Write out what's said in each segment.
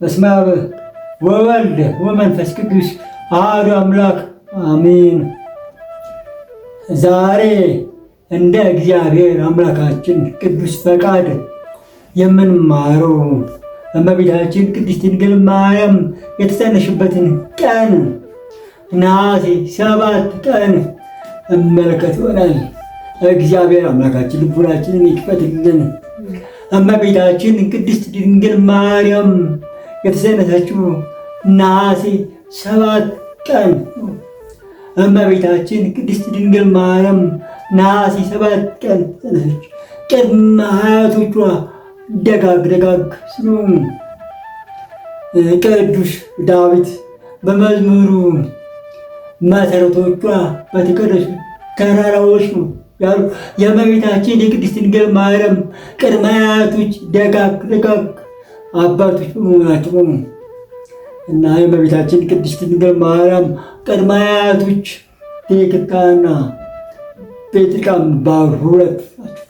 በስመ አብ ወወልድ ወመንፈስ ቅዱስ አሐዱ አምላክ አሜን። ዛሬ እንደ እግዚአብሔር አምላካችን ቅዱስ ፈቃድ የምንማረው እመቤታችን ቅድስት ድንግል ማርያም የተጸነሰችበትን ቀን ነሐሴ 7 ቀን እመለከት ይሆናል። እግዚአብሔር አምላካችን ልቡናችንን ይክፈትልን። እመቤታችን ቅድስት ድንግል ማርያም የተጸነሰችው ነሐሴ 7 ቀን እመቤታችን ቅድስት ድንግል ማርያም ነሐሴ 7 ቀን ተጸነሰች። ቅድመ አያቶቿ ደጋግ ስለሆኑ ቅዱስ ዳዊት በመዝሙሩ መሰረቶቿ በተቀደሱ ተራራዎች ነው ያሉ የእመቤታችን የቅድስት ድንግል ማርያም ቅድመ አያቶች ደጋግ አባቶች በመሆናቸው እና የእመቤታችን ቅድስት ድንግል ማርያም ቅድመ አያቶች ቴክታና ጴጥርቃ የሚባሉ ሁለት ናቸው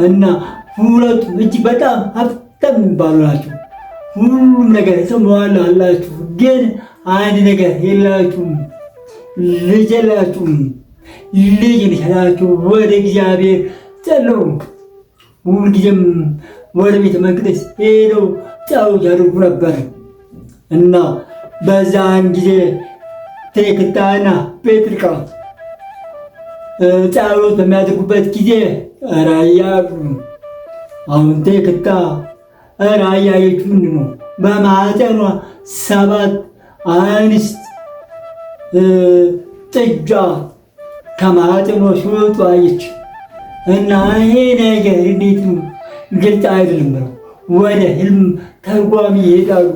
እና ሁለቱም እጅግ በጣም ሀብታም የሚባሉ ናቸው። ሁሉም ነገር የተሟላላችሁ፣ ግን አንድ ነገር የላችሁም። ልጅ የላችሁም። ልጅ እንዲሰጣችሁ ወደ እግዚአብሔር ጸልዩ። ሁልጊዜም ወደ ቤተ መቅደስ ሄደው ጸሎት ያደርጉ ነበር እና በዛን ጊዜ ቴክታና ጴጥርቃ ጸሎት በሚያደርጉበት ጊዜ ራእይ አዩ። አሁን ቴክታ ራእይ ያየችው ምንድን ነው? በማኅፀኗ 7 አንስት ጥጃ ከማኅፀኗ ሲወጡ አየች እና ይሄ ነገር እንዴት ነው? ግልጽ አይደለም ነው። ወደ ህልም ተርጓሚ ይሄዳሉ።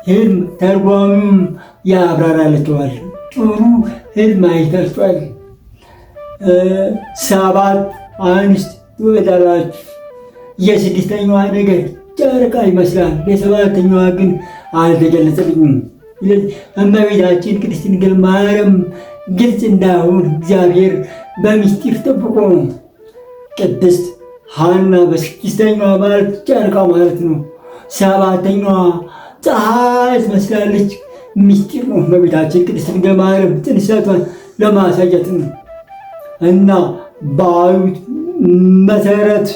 ህልም ተርጓሚም ያብራራላቸዋል። ጥሩ ህልም አይታችኋል። 7 አንስት ትወጣላችሁ። የስድስተኛዋ ነገር ጨረቃ ይመስላል፣ የሰባተኛዋ ግን አልተገለጸልኝም። ስለዚህ እመቤታችን ቅድስት ድንግል ማርያም ግልጽ እንዳይሆን እግዚአብሔር በምስጢር ጠብቆ ነው። ቅድስት ሐና በስድስተኛዋ ማለት ጨረቃ ማለት ነው። ሰባተኛዋ ፀሐይ ትመስላለች። ምስጢር ነው። እመቤታችን ቅድስት ድንግል ማርያም ጽንሰቷን ለማሳየት ነው እና በአዩት መሰረት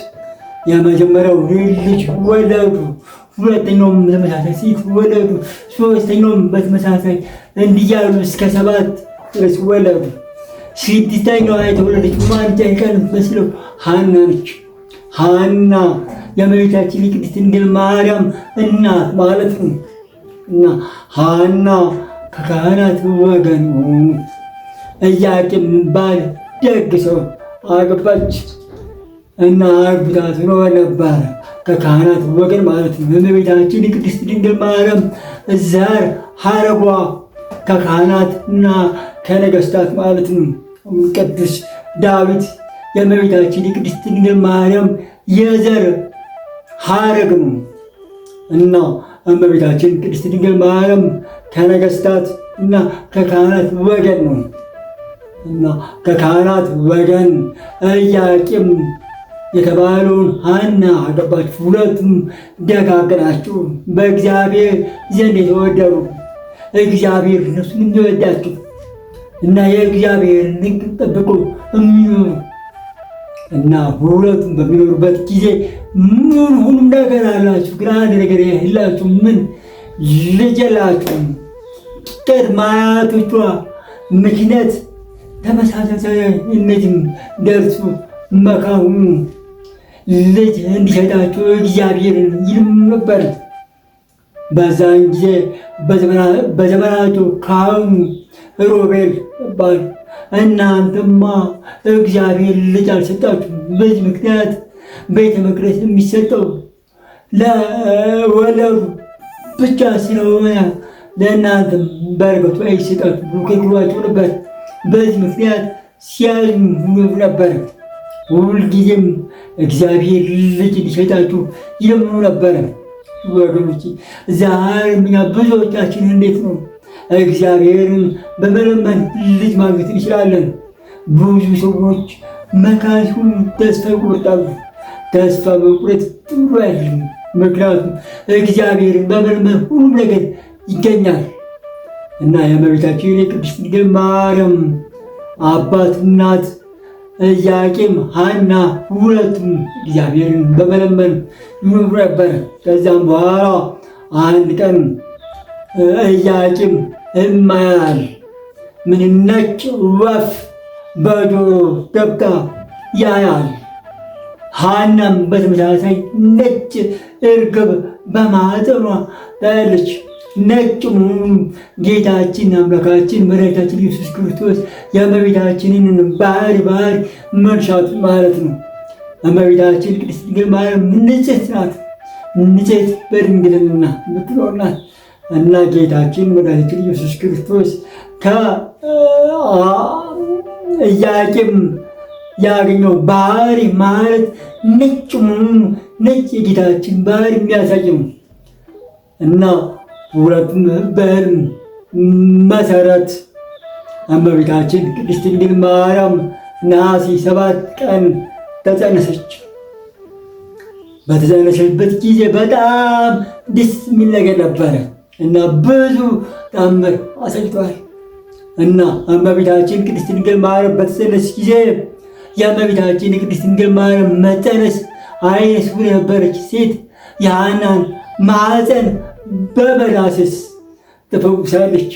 የመጀመሪያው ልጅ ወለዱ። ሁለተኛውም በተመሳሳይ ሴት ወለዱ። ሶስተኛውም በተመሳሳይ እንዲያሉ እስከ 7 ድረስ ወለዱ። ስድስተኛዋ የተወለደች ማንጃ ቀን መስለው ሐና ነች። ሐና የእመቤታችን የቅድስት ድንግል ማርያም እናት ማለት ነው እና ሐና ከካህናት ወገን ሆኑ። ኢያቄም የሚባል ደግ ሰው አገባች እና አግብታት ኖሮ ነበረ። ከካህናት ወገን ማለት ነው። የእመቤታችን የቅድስት ድንግል ማርያም ዘር ሐረጓ ከካህናት እና ከነገስታት ማለት ነው። ቅዱስ ዳዊት የእመቤታችን የቅድስት ድንግል ማርያም የዘር ሐረግ ነው እና እመቤታችን ቅድስት ድንግል ማርያም ከነገስታት እና ከካህናት ወገን ነው እና ከካህናት ወገን ኢያቄም የተባለውን ሐና አገባች። ሁለቱም ደጋግ ናቸው፣ በእግዚአብሔር ዘንድ የተወደዱ፣ እግዚአብሔር እነሱን የሚወዳቸው እና የእግዚአብሔርን ሕግ ጠብቆ የሚኖሩ እና ሁለቱም በሚኖሩበት ጊዜ ሁሉም ነገር አላችሁ፣ ግን አንድ ነገር የላችሁ። ምን? ልጅ የላችሁም። ቅድመ አያቶቿ ምክንያት ተመሳሳይ እነዚህም ደርሱ መካኑ ልጅ እንዲሰጣቸው እግዚአብሔርን ይልም ነበር። በዛን ጊዜ በዘመናቸው ካህኑ ሮቤል ይባል እናንተማ እግዚአብሔር ልጅ አልሰጣችሁም። በዚህ ምክንያት ቤተ መቅደስ የሚሰጠው ለወለዱ ብቻ ስለሆነ ለእናንተም በረከቱ አይሰጣችሁ ብሎ ከልክሏቸው ነበር። በዚህ ምክንያት ሲያዝኑ ነበር። ሁልጊዜም እግዚአብሔር ልጅ እንዲሰጣችሁ ይለምኑ ነበረ። ወገኖች ዛሬም እኛ ብዙዎቻችን እንዴት ነው እግዚአብሔርን በመለመን ልጅ ማግኘት እንችላለን? ብዙ ሰዎች መካን ሲሆኑ ተስፋ ይቆርጣሉ። ተስፋ መቁረጥ ጥሩ አይደለም። ምክንያቱም እግዚአብሔርን በመልመን ሁሉም ነገር ይገኛል እና የእመቤታችን የቅድስት ድንግል ማርያም አባት እናት ኢያቄም ሐና ሁለቱም እግዚአብሔርን በመለመን ይኖሩ ነበረ። ከዚያም በኋላ አንድ ቀን ኢያቄም እማያል ምን ነጭ ወፍ በጆሮ ገብታ ያያል። ሐናም በተመሳሳይ ነጭ እርግብ በማኅፀኗ ታያለች። ነጭ መሆኑን ጌታችን አምላካችን መድኃኒታችን ኢየሱስ ክርስቶስ የእመቤታችንን ባህሪ መርሻት ማለት ነው። እመቤታችን ቅድስት ድንግል ማርያም ንጽሕት ናት። ንጽሕት በድንግልና የምትኖር ናት እና ጌታችን መድኃኒታችን ኢየሱስ ክርስቶስ ከኢያቄም ያገኘው ባህሪ ማለት ነጭ መሆኑን ነጭ የጌታችን ባህሪ የሚያሳይ ነው እና ሁለቱም በሕልም መሰረት እመቤታችን ቅድስት ድንግል ማርያም ነሐሴ 7 ቀን ተጸነሰች። በተጸነሰችበት ጊዜ በጣም ደስ የሚል ነገር ነበረ እና ብዙ ተአምር አሳይቷል እና እመቤታችን ቅድስት ድንግል ማርያም በተጸነሰች ጊዜ የእመቤታችን የቅድስት ድንግል ማርያም መጸነስ ዓይነ ስውር የነበረች ሴት የሐናን ማኅፀን በመዳሰስ ተፈውሳለች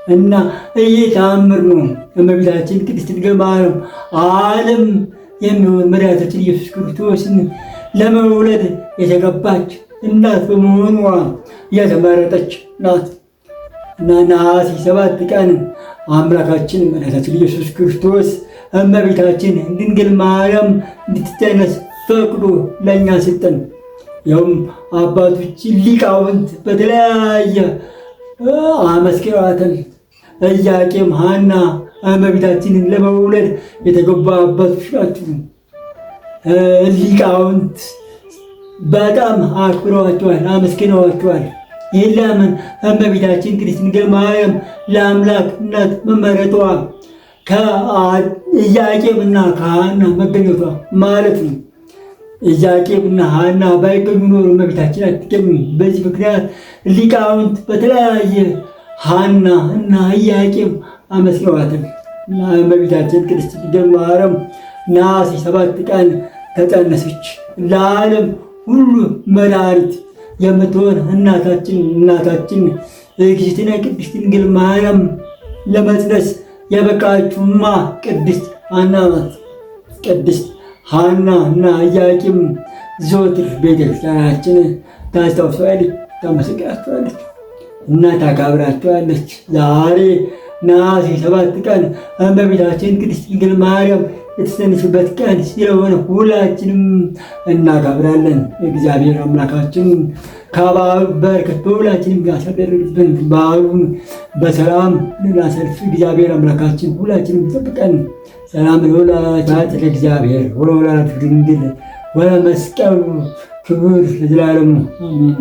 እና ይህ ተአምር ነው። እመቤታችን ቅድስት ድንግል ማርያም ዓለም የሚሆን መድኃኒታችን ኢየሱስ ክርስቶስን ለመውለድ የተገባች እናት በመሆኗ የተመረጠች ናት እና ነሐሴ 7 ቀን አምላካችን መድኃኒታችን ኢየሱስ ክርስቶስ እመቤታችን ድንግል ማርያም እንድትጸነስ ፈቅዶ ለእኛ ሰጠን። ያውም አባቶች ሊቃውንት በተለያየ አመስግነዋታል። ኢያቄም ሐና እመቤታችንን ለመውለድ የተገባ አባቶች ናቸው። ሊቃውንት በጣም አክብረዋቸዋል፣ አመስግነዋቸዋል። ይህ ለምን? እመቤታችን ቅድስት ድንግል ማርያም ለአምላክ እናት መመረጧ ከኢያቄምና ከሐና መገኘቷ ማለት ነው። ኢያቄምና ሐና ባይገኙ ኖሮ እመቤታችን አትገኝም። በዚህ ምክንያት ሊቃውንት በተለያየ ሐና እና ኢያቄም አመስግነዋታል እና እመቤታችን ቅድስት ድንግል ማርያም ነሐሴ 7 ቀን ተጸነሰች። ለዓለም ሁሉ መድኃኒት የምትሆን እናታችን እግዝእትነ ቅድስት ድንግል ማርያም ለመጽነስ የበቃችውማ ቅድስት ሐና ናት። ቅድስት ሐና እና ኢያቄም ዘወትር ቤተክርስቲያናችን ታስታውሳለች፣ ታመሰግናቸዋለች እና ታከብራቸዋለች። ዛሬ ነሐሴ 7 ቀን እመቤታችን ቅድስት ድንግል ማርያም የተጸነሰችበት ቀን ስለሆነ ሁላችንም እናከብራለን። እግዚአብሔር አምላካችን ከበዓሉ በረከት በሁላችንም ያሳደርብን። በዓሉን በሰላም ልናሳልፍ እግዚአብሔር አምላካችን ሁላችንም ይጠብቀን። ሰላም ለወላዲተ እግዚአብሔር ወለወላዲቱ ድንግል ወለመስቀሉ ክቡር ለዘላለሙ አሜን።